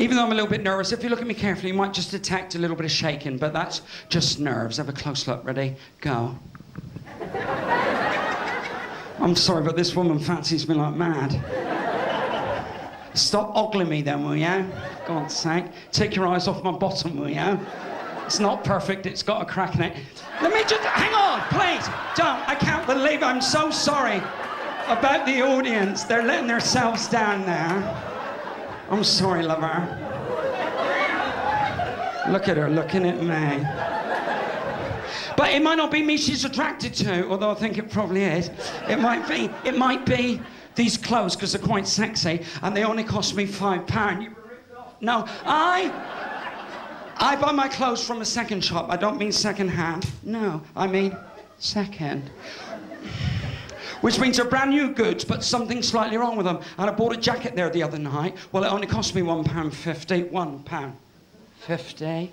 Even though I'm a little bit nervous, if you look at me carefully, you might just detect a little bit of shaking, but that's just nerves. Have a close look. Ready? Go. I'm sorry, but this woman fancies me like mad. Stop ogling me then, will you? God's sake. Take your eyes off my bottom, will you? It's not perfect, it's got a crack in it. Let me just, hang on, please. Don't, I can't believe, I'm so sorry about the audience. They're letting themselves down there. I'm sorry, lover. Look at her looking at me. But it might not be me she's attracted to, although I think it probably is. It might be these clothes, because they're quite sexy, and they only cost me £5. You were ripped off. No, I buy my clothes from a second shop. I don't mean second hand. No, I mean second. Which means they're brand new goods, but something's slightly wrong with them. And I bought a jacket there the other night. Well, it only cost me £1.50. £1.50.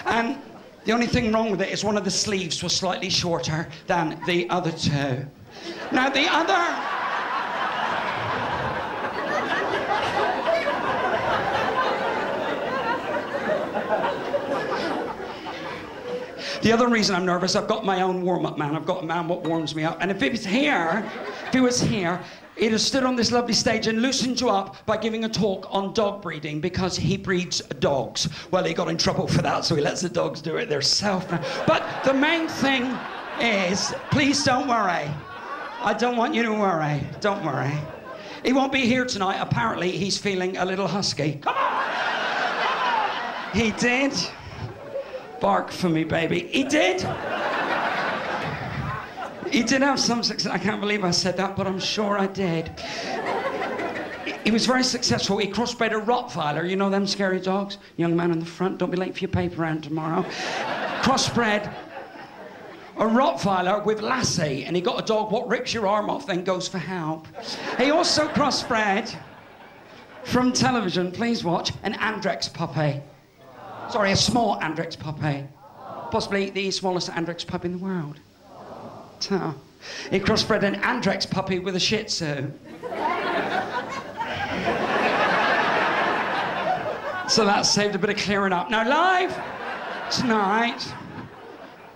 And the only thing wrong with it is one of the sleeves was slightly shorter than the other two. Now, the other... The other reason I'm nervous, I've got my own warm-up man. I've got a man what warms me up. And if he was here, he'd have stood on this lovely stage and loosened you up by giving a talk on dog breeding because he breeds dogs. Well, he got in trouble for that, so he lets the dogs do it themselves. But the main thing is, please don't worry. I don't want you to worry. Don't worry. He won't be here tonight. Apparently, he's feeling a little husky. Come on! He did. Bark for me, baby. He did. He did have some success. I can't believe I said that, but I'm sure I did. He was very successful. He crossbred a Rottweiler. You know them scary dogs? Young man in the front, don't be late for your paper round tomorrow. Crossbred a Rottweiler with Lassie, and he got a dog what rips your arm off, then goes for help. He also crossbred, from television, please watch, an Andrex puppy. Sorry, a small Andrex puppy. Possibly the smallest Andrex puppy in the world. So, he crossbred an Andrex puppy with a Shih Tzu. So that saved a bit of clearing up. Now, live tonight,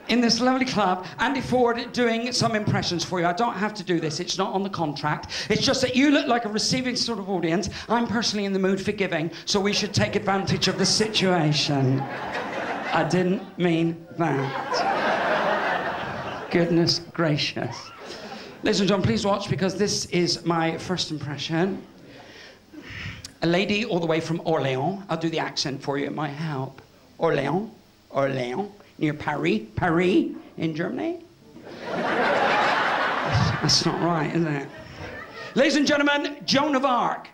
in this lovely club, Andy Ford doing some impressions for you. I don't have to do this, it's not on the contract. It's just that you look like a receiving sort of audience. I'm personally in the mood for giving, so we should take advantage of the situation. I didn't mean that. Goodness gracious. Ladies and gentlemen, please watch, because this is my first impression. A lady all the way from Orléans. I'll do the accent for you, it might help. Orléans, Orléans. Near Paris, in Germany. That's not right, is it? Ladies and gentlemen, Joan of Arc.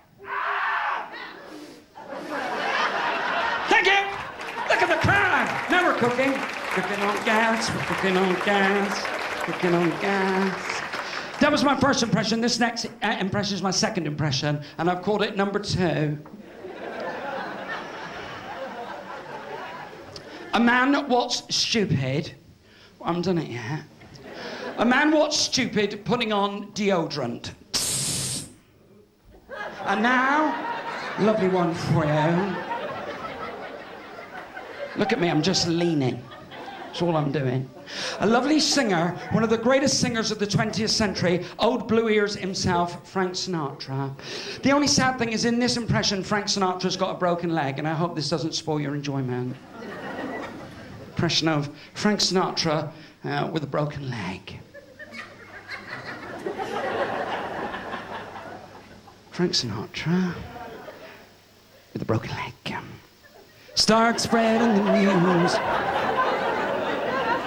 Thank you. Look at the crowd. Now we're cooking. Cooking on gas, we're cooking on gas, cooking on gas. That was my first impression. This next impression is my second impression, and I've called it number 2. A man what's stupid. I haven't done it yet. A man what's stupid putting on deodorant. And now, lovely one for you. Look at me, I'm just leaning. That's all I'm doing. A lovely singer, one of the greatest singers of the 20th century, old Blue Ears himself, Frank Sinatra. The only sad thing is, in this impression, Frank Sinatra's got a broken leg, and I hope this doesn't spoil your enjoyment. Impression of Frank Sinatra with a broken leg. Frank Sinatra with a broken leg. Start spreading the news.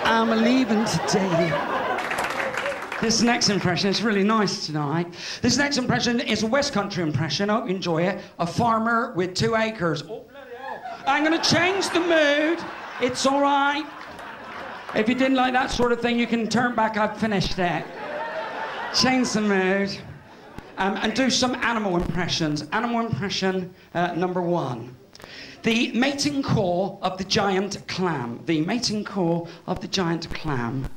I'm leaving today. This next impression is really nice tonight. This next impression is a West Country impression. I hope you enjoy it. A farmer with 2 acres. Oh, bloody hell. I'm going to change the mood. It's all right. If you didn't like that sort of thing, you can turn back. I've finished it. Change the mood. And do some animal impressions. Animal impression number 1. The mating call of the giant clam. The mating call of the giant clam.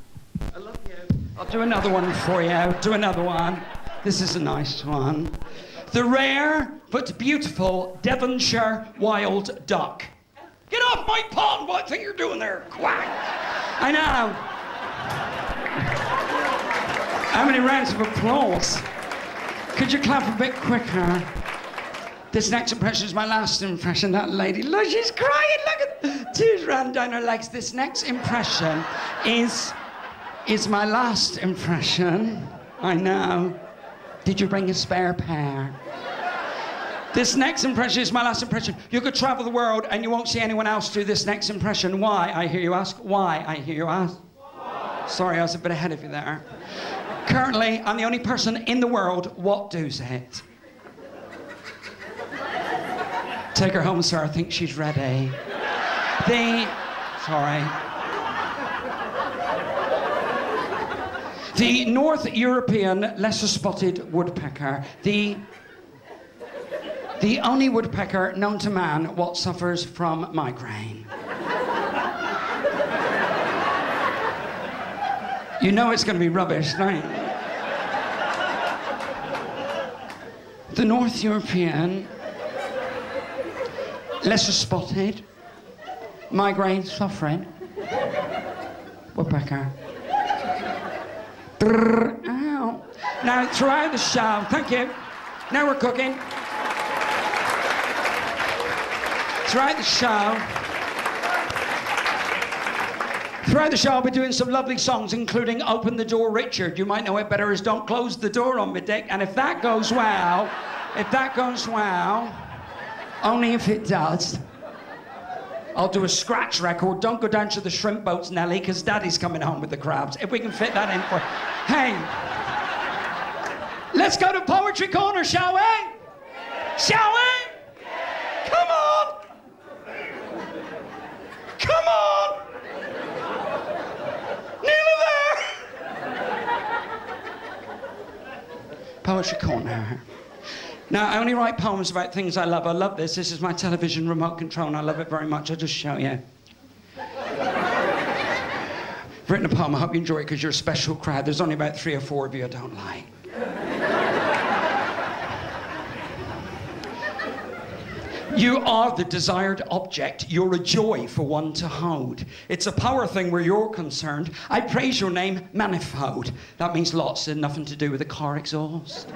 I love you. I'll do another one for you. Do another one. This is a nice one. The rare but beautiful Devonshire wild duck. Get off my pond! What do you think you're doing there? Quack! I know. How many rounds of applause? Could you clap a bit quicker? This next impression is my last impression. That lady, look, she's crying. Look at tears ran down her legs. This next impression is my last impression. I know. Did you bring a spare pair? This next impression is my last impression. You could travel the world and you won't see anyone else do this next impression. Why, I hear you ask? Why, I hear you ask? Why? Sorry, I was a bit ahead of you there. Currently, I'm the only person in the world what does it. Take her home, sir. I think she's ready. The North European lesser spotted woodpecker. The only woodpecker known to man what suffers from migraine. You know it's going to be rubbish, don't you? The North European lesser spotted migraine suffering woodpecker. Ow. Now, throughout the show, thank you. Now we're cooking. Throughout the show, I'll be doing some lovely songs, including Open the Door, Richard. You might know it better as Don't Close the Door on Me Dick. And if that goes well, only if it does, I'll do a scratch record. Don't go down to the shrimp boats, Nelly, because Daddy's coming home with the crabs. If we can fit that in for... Hey, let's go to Poetry Corner, shall we? Shall we? Come on! Come on! Nearly there! Poetry Corner. Now, I only write poems about things I love. I love this. This is my television remote control, and I love it very much. I'll just show you. I've written a poem. I hope you enjoy it, because you're a special crowd. There's only about 3 or 4 of you I don't like. You are the desired object. You're a joy for one to hold. It's a power thing where you're concerned. I praise your name, manifold. That means lots and nothing to do with the car exhaust.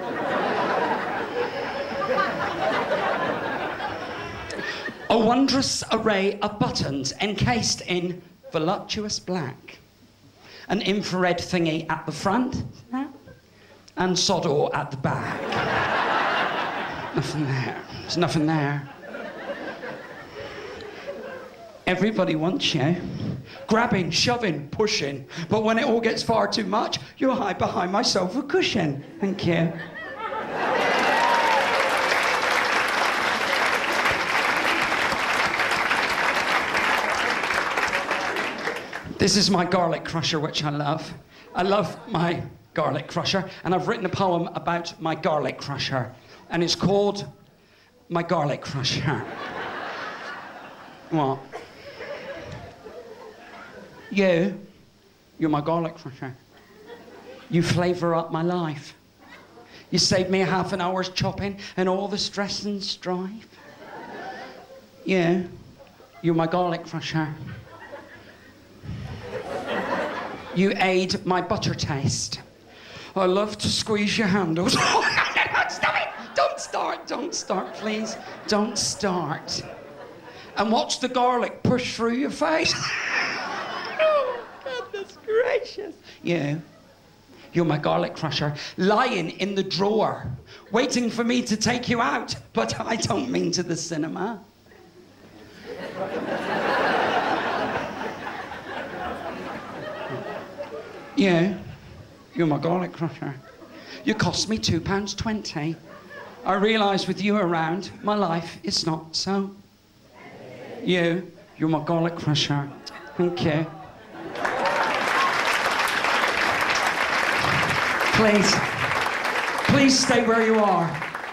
A wondrous array of buttons encased in voluptuous black. An infrared thingy at the front, and Sodor at the back. Nothing there. There's nothing there. Everybody wants you. Grabbing, shoving, pushing. But when it all gets far too much, you hide behind my sofa cushion. Thank you. This is my garlic crusher, which I love. I love my garlic crusher, and I've written a poem about my garlic crusher, and it's called My Garlic Crusher. What? You're my garlic crusher. You flavour up my life. You save me half an hour's chopping and all the stress and strife. You're my garlic crusher. You aid my butter taste. I love to squeeze your handles. Stop it! Don't start, please. Don't start. And watch the garlic push through your face. Oh, goodness gracious. You're my garlic crusher, lying in the drawer, waiting for me to take you out, but I don't mean to the cinema. You're my garlic crusher. You cost me £2.20. I realise with you around, my life is not so. You're my garlic crusher. Thank you. Please stay where you are.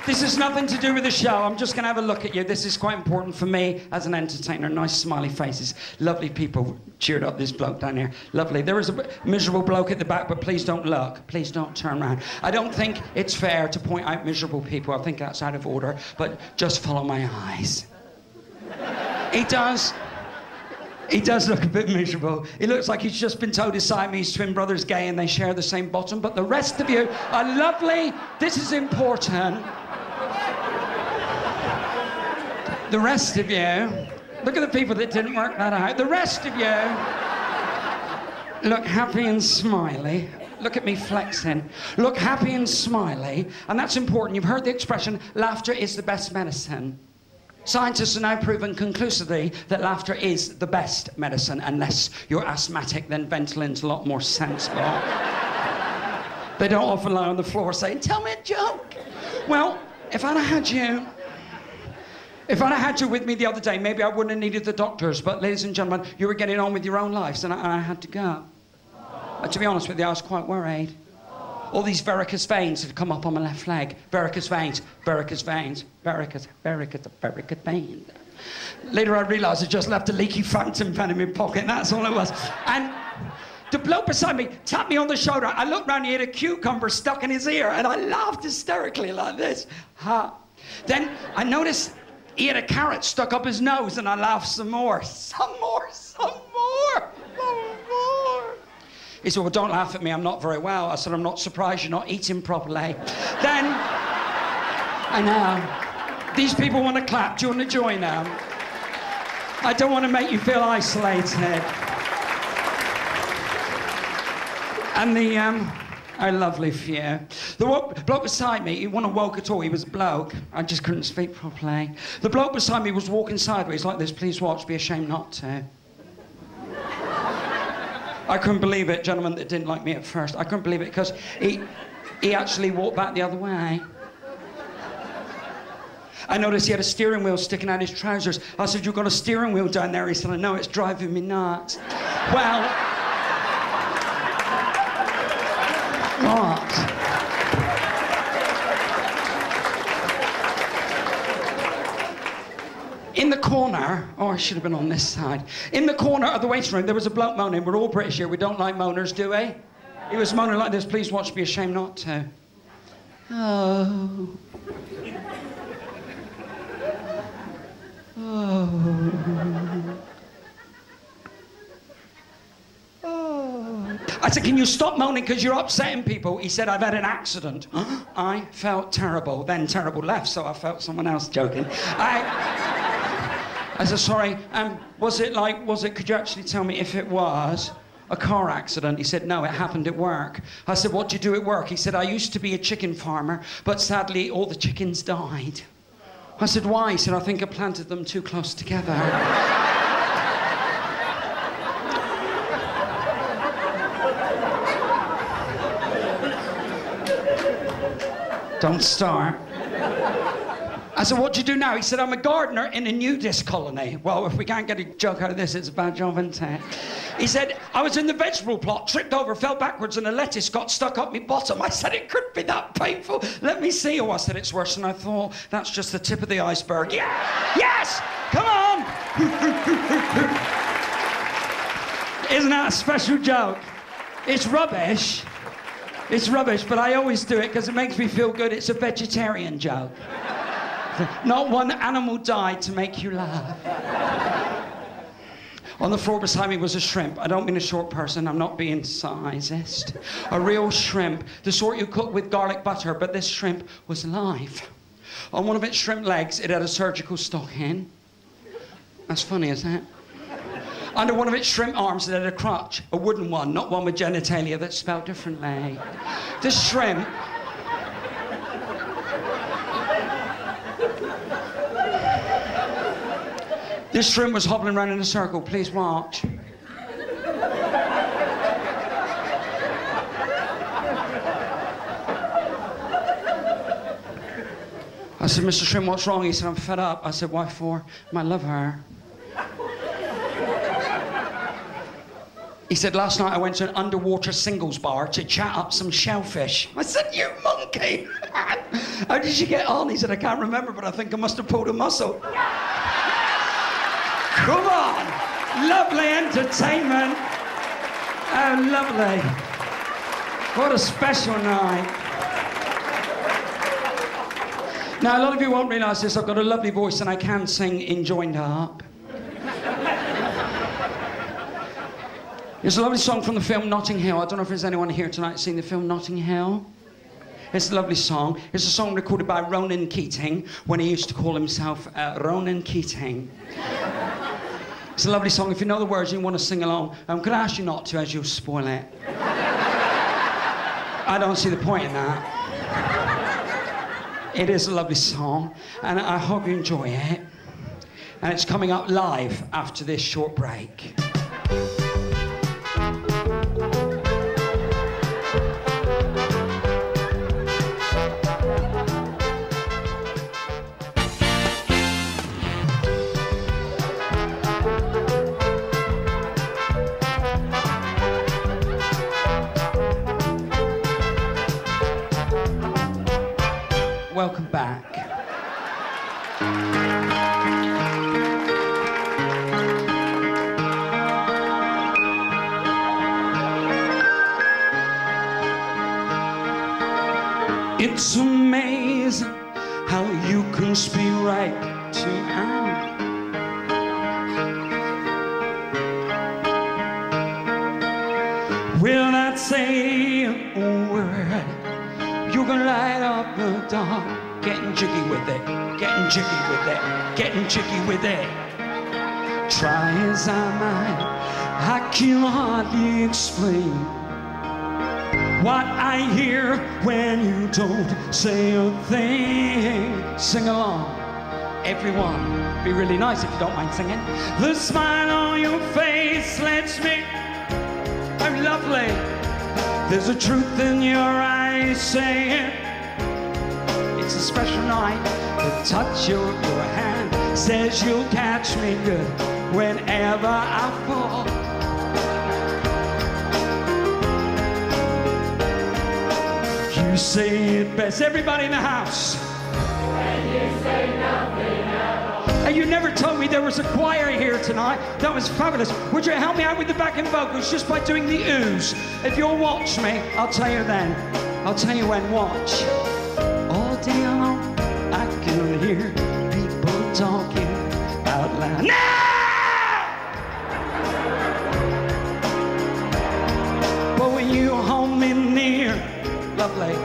This has nothing to do with the show. I'm just going to have a look at you. This is quite important for me as an entertainer. Nice smiley faces. Lovely people cheered up this bloke down here. Lovely. There is a miserable bloke at the back, but please don't look. Please don't turn around. I don't think it's fair to point out miserable people. I think that's out of order. But just follow my eyes. He does. He does look a bit miserable. He looks like he's just been told his Siamese twin brother's gay and they share the same bottom. But the rest of you are lovely. This is important. The rest of you, look at the people that didn't work that out. The rest of you look happy and smiley. Look at me flexing. Look happy and smiley. And that's important. You've heard the expression, laughter is the best medicine. Scientists have now proven conclusively that laughter is the best medicine, unless you're asthmatic, then Ventulin's a lot more sensible. They don't often lie on the floor saying, tell me a joke. Well, if I'd have had you with me the other day, maybe I wouldn't have needed the doctors, but ladies and gentlemen, you were getting on with your own lives and I had to go. To be honest with you, I was quite worried. All these varicose veins had come up on my left leg. Varicose veins, varicose veins, varicose veins. Later I realised I just left a leaky fountain pen in my pocket, that's all it was. And the bloke beside me tapped me on the shoulder. I looked round, he had a cucumber stuck in his ear, and I laughed hysterically like this. Ha. Then I noticed he had a carrot stuck up his nose, and I laughed some more. Some more, some more, some more. He said, well, don't laugh at me, I'm not very well. I said, I'm not surprised you're not eating properly. Then, I know, these people want to clap. Do you want to join them? I don't want to make you feel isolated. And a lovely few. The bloke beside me, he wasn't woke at all, he was a bloke. I just couldn't speak properly. The bloke beside me was walking sideways like this, please watch, be ashamed not to. I couldn't believe it, gentlemen that didn't like me at first. I couldn't believe it because he actually walked back the other way. I noticed he had a steering wheel sticking out his trousers. I said, you've got a steering wheel down there? He said, I know, it's driving me nuts. Well, what? In the corner, oh, I should have been on this side. In the corner of the waiting room, there was a bloke moaning. We're all British here. We don't like moaners, do we? He was moaning like this. Please watch, be ashamed not to. Oh. Oh. Oh. I said, can you stop moaning because you're upsetting people? He said, I've had an accident. I felt terrible. Then terrible left, so I felt someone else joking. I said, sorry, could you actually tell me if it was a car accident? He said, no, it happened at work. I said, what do you do at work? He said, I used to be a chicken farmer, but sadly all the chickens died. I said, why? He said, I think I planted them too close together. Don't start. I said, what do you do now? He said, I'm a gardener in a nudist colony. Well, if we can't get a joke out of this, it's a bad job, isn't it? He said, I was in the vegetable plot, tripped over, fell backwards, and a lettuce got stuck up my bottom. I said, it couldn't be that painful. Let me see. Oh, I said, it's worse than I thought. That's just the tip of the iceberg. Yeah! Yes! Come on! Isn't that a special joke? It's rubbish. It's rubbish, but I always do it because it makes me feel good. It's a vegetarian joke. Not one animal died to make you laugh. On the floor beside me was a shrimp. I don't mean a short person, I'm not being sizist. A real shrimp, the sort you cook with garlic butter, but this shrimp was alive. On one of its shrimp legs, it had a surgical stocking. That's funny, isn't it? Under one of its shrimp arms, it had a crutch, a wooden one, not one with genitalia that's spelled differently. This shrimp... This shrimp was hobbling around in a circle. Please watch. I said, Mr. Shrimp, what's wrong? He said, I'm fed up. I said, why for? I love her. He said, last night I went to an underwater singles bar to chat up some shellfish. I said, you monkey! How did you get on? He said, I can't remember, but I think I must have pulled a muscle. Come on! Lovely entertainment. Oh, lovely. What a special night. Now, a lot of you won't realise this. I've got a lovely voice and I can sing in joined harp. It's a lovely song from the film Notting Hill. I don't know if there's anyone here tonight seen the film Notting Hill. It's a lovely song. It's a song recorded by Ronan Keating when he used to call himself Ronan Keating. It's a lovely song. If you know the words and you want to sing along, could I ask you not to, as you'll spoil it? I don't see the point in that. It is a lovely song, and I hope you enjoy it. And it's coming up live after this short break. Welcome back. It's amazing how you can speak right to me. Will not say a word. You can light up the dark, getting jiggy with it, getting jiggy with it, getting jiggy with it. Try as I might, I can hardly explain what I hear when you don't say a thing. Sing along, everyone. Be really nice if you don't mind singing. The smile on your face lets me, I'm lovely. There's a truth in your eyes saying it's a special night. The touch of your hand says you'll catch me good whenever I fall. You say it best. Everybody in the house. And you say nothing at all. And you never told me there was a choir here tonight. That was fabulous. Would you help me out with the backing vocals just by doing the oohs? If you'll watch me, I'll tell you then. I'll tell you when. Watch. All day long, I can hear people talking out loud. No! But when you hold me near, lovely,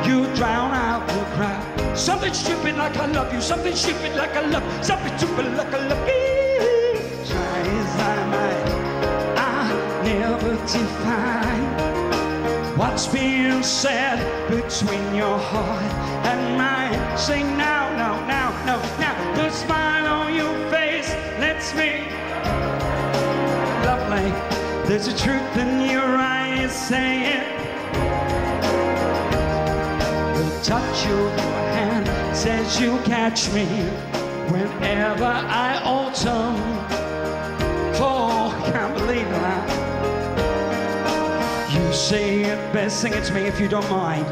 you drown out the crowd. Something stupid like I love you, something stupid like I love, something stupid like I love you. Try as I might, I never define what's being said between your heart and mine. Sing now, no, now, no, now. The smile on your face lets me, lovely. There's a truth in your eyes saying, the touch of your hand says you'll catch me whenever I autumn fall. Can't believe that. You say it best. Sing it to me if you don't mind.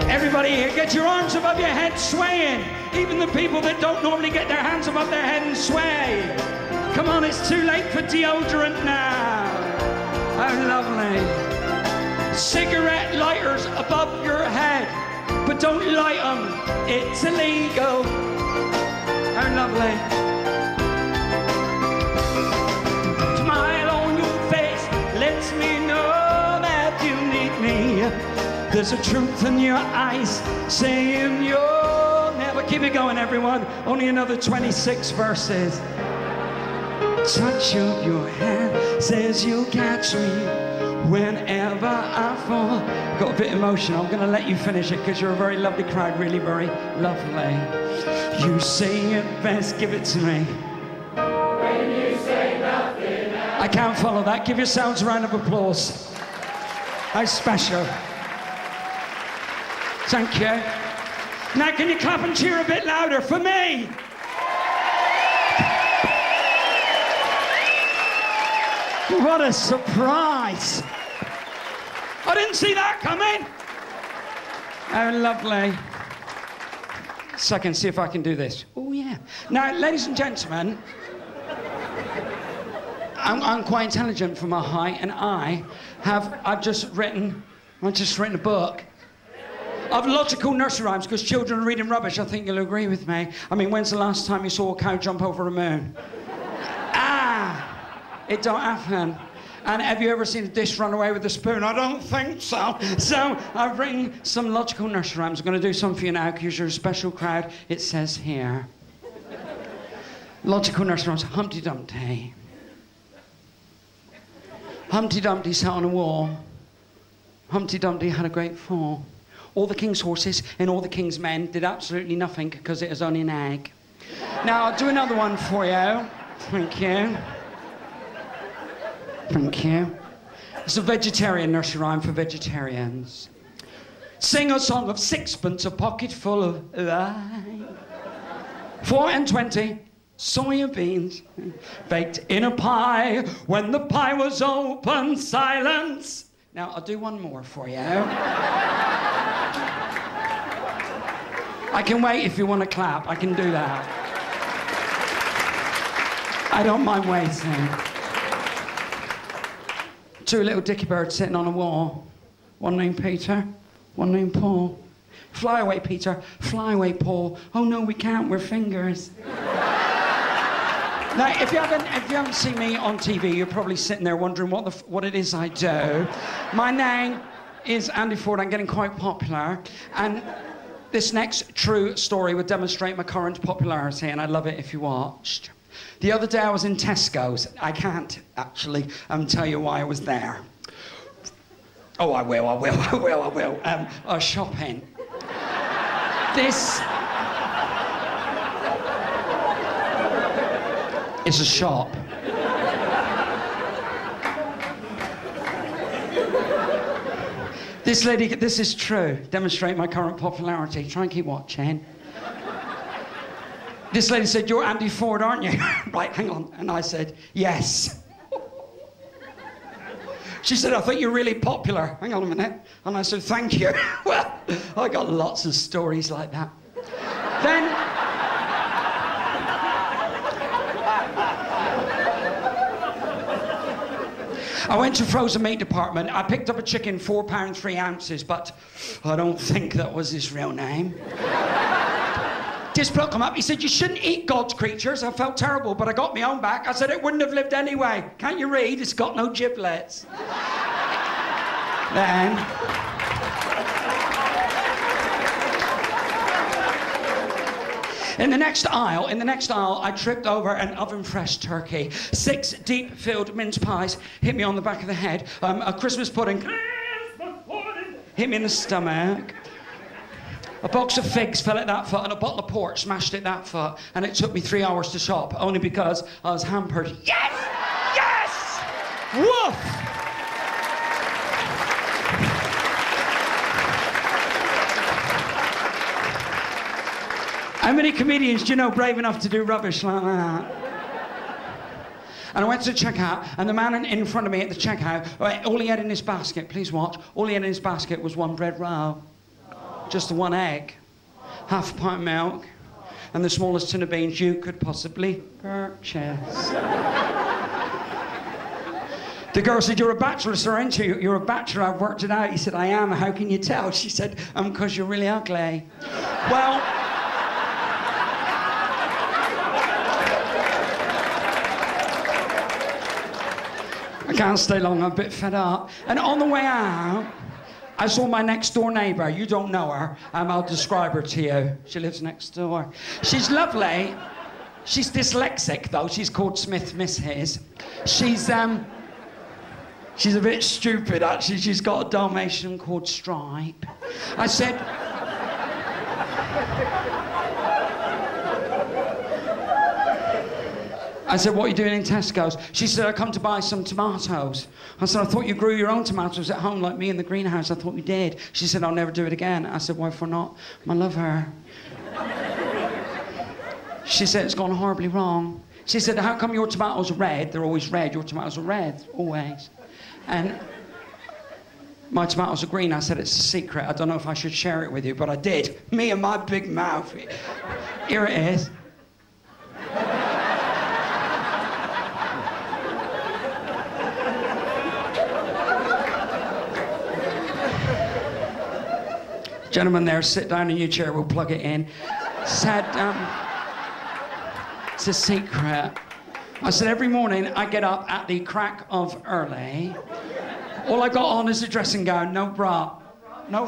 Everybody here, get your arms above your head swaying. Even the people that don't normally get their hands above their head and sway. Come on, it's too late for deodorant now. How lovely. Cigarette lighters above your head, but don't light them, it's illegal. How lovely. Smile on your face lets me know that you need me. There's a truth in your eyes saying you'll never. Keep it going, everyone. Only another 26 verses. Touch of your hand says you'll catch me whenever I fall. Got a bit emotional. I'm going to let you finish it because you're a very lovely crowd. Really very lovely. You say it best. Give it to me. When you say nothing else. I can't follow that. Give yourselves a round of applause. How special. Thank you. Now can you clap and cheer a bit louder for me? What a surprise. I didn't see that coming. Oh, lovely. Second, see if I can do this. Oh, yeah. Now, ladies and gentlemen, I'm quite intelligent for my height, and I've just written a book of logical nursery rhymes, because children are reading rubbish. I think you'll agree with me. I mean, when's the last time you saw a cow jump over a moon? It don't happen. And have you ever seen a dish run away with a spoon? I don't think so. So I've written some logical nursery rhymes. I'm going to do some for you now because you're a special crowd. It says here. Logical nursery rhymes. Humpty Dumpty. Humpty Dumpty sat on a wall. Humpty Dumpty had a great fall. All the king's horses and all the king's men did absolutely nothing because it was only an egg. Now, I'll do another one for you. Thank you. Thank you. It's a vegetarian nursery rhyme for vegetarians. Sing a song of sixpence, a pocket full of rye. 4 and 20 soya beans baked in a pie. When the pie was open, silence. Now, I'll do one more for you. I can wait if you want to clap. I can do that. I don't mind waiting. 2 little dicky birds sitting on a wall. One named Peter, one named Paul. Fly away, Peter. Fly away, Paul. Oh, no, we can't. We're fingers. Now, if you haven't seen me on TV, you're probably sitting there wondering what it is I do. My name is Andy Ford. I'm getting quite popular. And this next true story would demonstrate my current popularity, and I'd love it if you watched. The other day I was in Tesco's. I can't actually tell you why I was there. Oh, I will. I was shopping. This is a shop. This lady, this is true. Demonstrate my current popularity. Try and keep watching. This lady said, "You're Andy Ford, aren't you?" Right, hang on. And I said, "Yes." She said, "I think you're really popular." Hang on a minute. And I said, "Thank you." Well, I got lots of stories like that. Then I went to frozen meat department. I picked up a chicken, £4, 3 ounces, but I don't think that was his real name. This bloke come up, he said, "You shouldn't eat God's creatures." I felt terrible, but I got my own back. I said, "It wouldn't have lived anyway. Can't you read? It's got no giblets." Then in the next aisle, I tripped over an oven-fresh turkey. 6 deep-filled mince pies hit me on the back of the head. A Christmas pudding hit me in the stomach. A box of figs fell at that foot, and a bottle of port smashed at that foot. And it took me 3 hours to shop, only because I was hampered. Yes! Yes! Woof! How many comedians do you know brave enough to do rubbish like that? And I went to the checkout, and the man in front of me at the checkout, all he had in his basket, please watch, all he had in his basket was 1 bread roll. Just the 1 egg, half a pint of milk, and the smallest tin of beans you could possibly purchase. The girl said, "You're a bachelor, sir, aren't you?" "You're a bachelor, I've worked it out." He said, "I am, how can you tell?" She said, "'Cause you're really ugly." Well, I can't stay long, I'm a bit fed up. And on the way out, I saw my next door neighbour. You don't know her. I'll describe her to you. She lives next door. She's lovely. She's dyslexic, though. She's called Smith Mrs. She's a bit stupid, actually. She's got a Dalmatian called Stripe. I said, "What are you doing in Tesco's?" She said, "I come to buy some tomatoes." I said, "I thought you grew your own tomatoes at home like me in the greenhouse. I thought you did." She said, "I'll never do it again." I said, "Why for not? I love her." She said, "It's gone horribly wrong. She said, how come your tomatoes are red? They're always red. Your tomatoes are red, always. And my tomatoes are green. I said, it's a secret. I don't know if I should share it with you, but I did. Me and my big mouth. Here it is. Gentlemen there, sit down in your chair, we'll plug it in. Said, it's a secret. I said, every morning I get up at the crack of early. All I got on is a dressing gown, no bra. No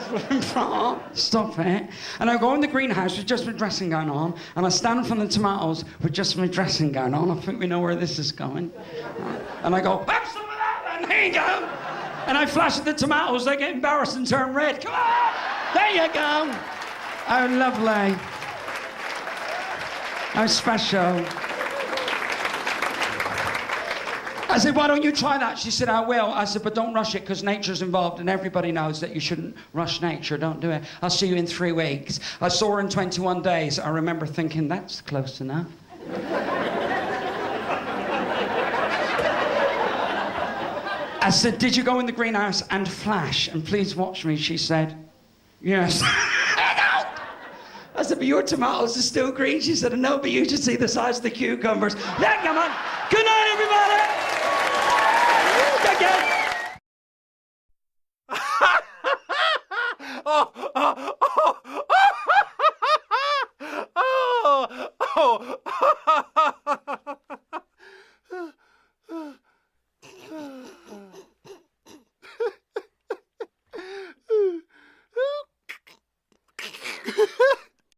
bra, stop it. And I go in the greenhouse with just my dressing gown on, and I stand in front of the tomatoes with just my dressing gown on. I think we know where this is going. And I go, have some of that, and here you go. And I flash at the tomatoes, they get embarrassed and turn red. Come on! There you go. Oh, lovely. How special. I said, why don't you try that? She said, I will. I said, but don't rush it, because nature's involved, and everybody knows that you shouldn't rush nature. Don't do it. I'll see you in 3 weeks. I saw her in 21 days. I remember thinking, that's close enough. I said, did you go in the greenhouse and flash? And please watch me, she said. Yes. I said, but your tomatoes are still green. She said, no, but you should see the size of the cucumbers. Yeah, come on. Good night, everybody. Again.